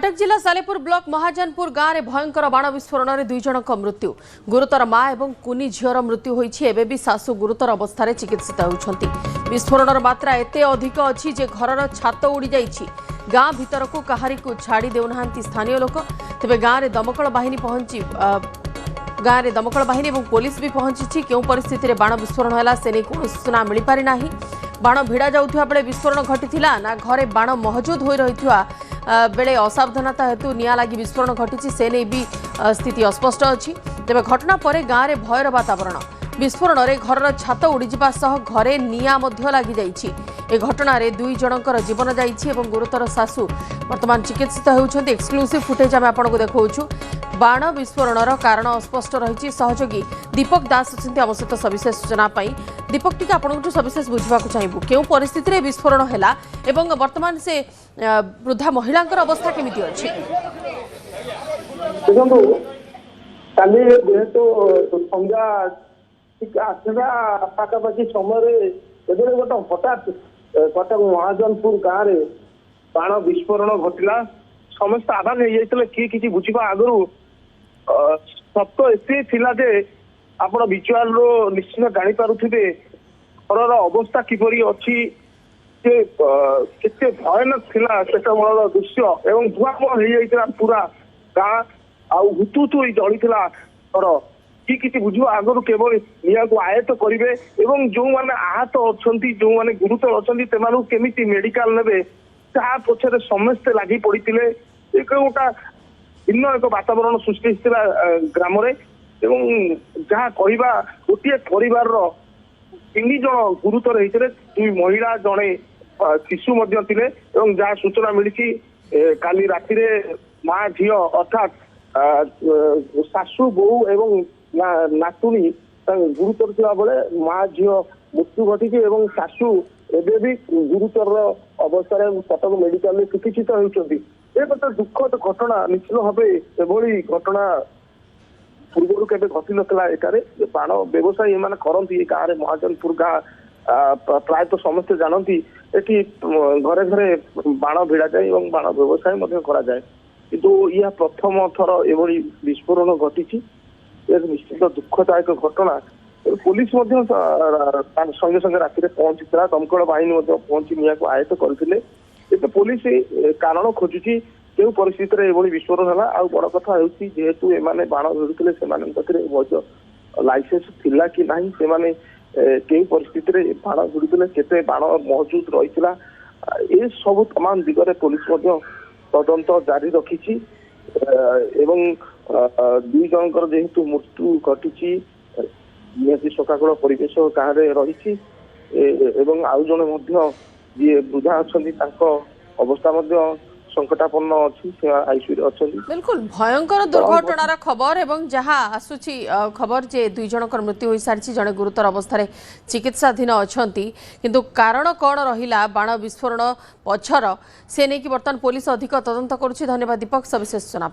कटक जिला सालेपुर ब्लॉक महाजनपुर गाँव में भयंकर बाण विस्फोरण में 2 जनक मृत्यु। गुरुतर माँ और कुनी झीर मृत्यु होती एवं भी सासू गुरुतर अवस्था चिकित्सित होती। विस्फोरण मात्रा एत अधिक अच्छी जे घर छात उड़ी जाइए। गाँ भीतर को कहारी को छाड़ी देउना स्थानीय लोक। तेज गाँव में दमकल बाहिनी पहुंची गाँव में दमकल बाहिनी और पुलिस भी पहुंची। क्यों परिस्थिति में बाण विस्फोरण है से नहीं कौन सूचना मिल पारि ना। बाण भिड़ा जाउथिबा बेले विस्फोरण घटिथिला ना घरे बाण महजूद हो रहिथिबा बेले असावधानता हेतु निया लगी विस्फोरण घटी से नहीं भी स्थिति अस्पष्ट अच्छी। तेज घटना पर गाँव में भयर वातावरण। विस्फोरण में घर छात उड़ीजा सह घरे निया लगी जाइछि। ए घटना रे 2 जनकर जीवन जाइछि एवं गुरुतर सासू वर्तमान चिकित्सित होउछन्ति। एक्सक्लूसिव फुटेज आम आपको देखौछु। बाण विस्फोरण कारण अस्पष्ट रही। सहयोगी दीपक दास अच्छे आम सहित सविशेष सूचना दीपक टी आपको सविशेष बुझा चाहबू क्यों परिस्थिति रे विस्फोरण है एवं वर्तमान से वृद्धा महिला अवस्था केमिति अछि। काली जेहेतु संध्या ठीक आठटा पाखापाखि समय गोटे हठात कटक महाजनपुर गाँव में बाण विस्फोरण घटला। समस्त आवाज हो जाते किए किसी बुझा आगु सत एत जे आप विजुआल रो निश्चित जानी पारुथिबे घर अवस्था किपरि अच्छी केते भयानक थिला सेतबेलर दृश्य एवं धुआं हो पूरा गाँ आउ हुतुतु जलिथिला घर कि किसी बुझा आगु केवल निया को आयत्त करेंगे एवं जो मैंने आहत अच्छा जो मैंने गुरुतर अच्छा केमी मेडिकाल ने पछरे समस्ते लगी पड़ी एक गोटा भिन्न एक वातावरण सृष्टि होता ग्राम जहाँ कहवा गोटे परिवार 3 जन गुरुतर होते 2 महिला जड़े शिशु जहाँ सूचना मिली काली राति माँ झी अर्थात सासू बोऊ एवं नातुणी गुरुतर था बेले माँ झी मृत्यु घटी सासू एबे भी गुरुतर अवस्था कटक मेडिकल चिकित्सित होती। एक गोटे दुखद घटना निश्चित भाव एभली घटना पूर्व के घटी ना एटारे बाण व्यवसायी एम करती गाँव में महाजनपुर गाँ प्रायतः समस्ते जानती एटी घरे घरे बाण भिड़ा जाए और बाण व्यवसाय करा जाए किंतु यह प्रथम थर एभली विस्फोरण घटी निश्चित दुखदायक घटना। पुलिस संगे संगे राति पहुंची दमकल बाहिनी पहुंची निया को आयत्त करते पुलिस कारण खोजुची क्यों परिस्थिति में एभली विस्फोरण है। आ बड़ कथा जेहेतु एमाने बाण भिड़ुते से लाइसेंस थिला कि नहीं से क्यों परिस्थिति में बाण भिड़ुते केते बाण मौजूद रही ए सब तमाम दिगरे पुलिस तदंत जारी रखी एवं 2 जनकर जेहेतु मृत्यु घटी निहती शोकाकुल परिवेश गाँव में रही एवं आउ जड़े जी वृद्धा अच्छा अवस्था संकटापन्न अच्छी आईसीयू अच्छा। बिल्कुल भयंकर दुर्घटनार खबर एवं जहाँ आसुची खबर जे 2 जनकर मृत्यु हो सारी जड़े गुरुतर अवस्था चिकित्साधीन अच्छा किंतु कारण कौन रहा बाण विस्फोरण पछर से नहीं कि बर्तमान पुलिस अधिक तदंत करुच्ची। धन्यवाद दीपक सविशेष सूचना।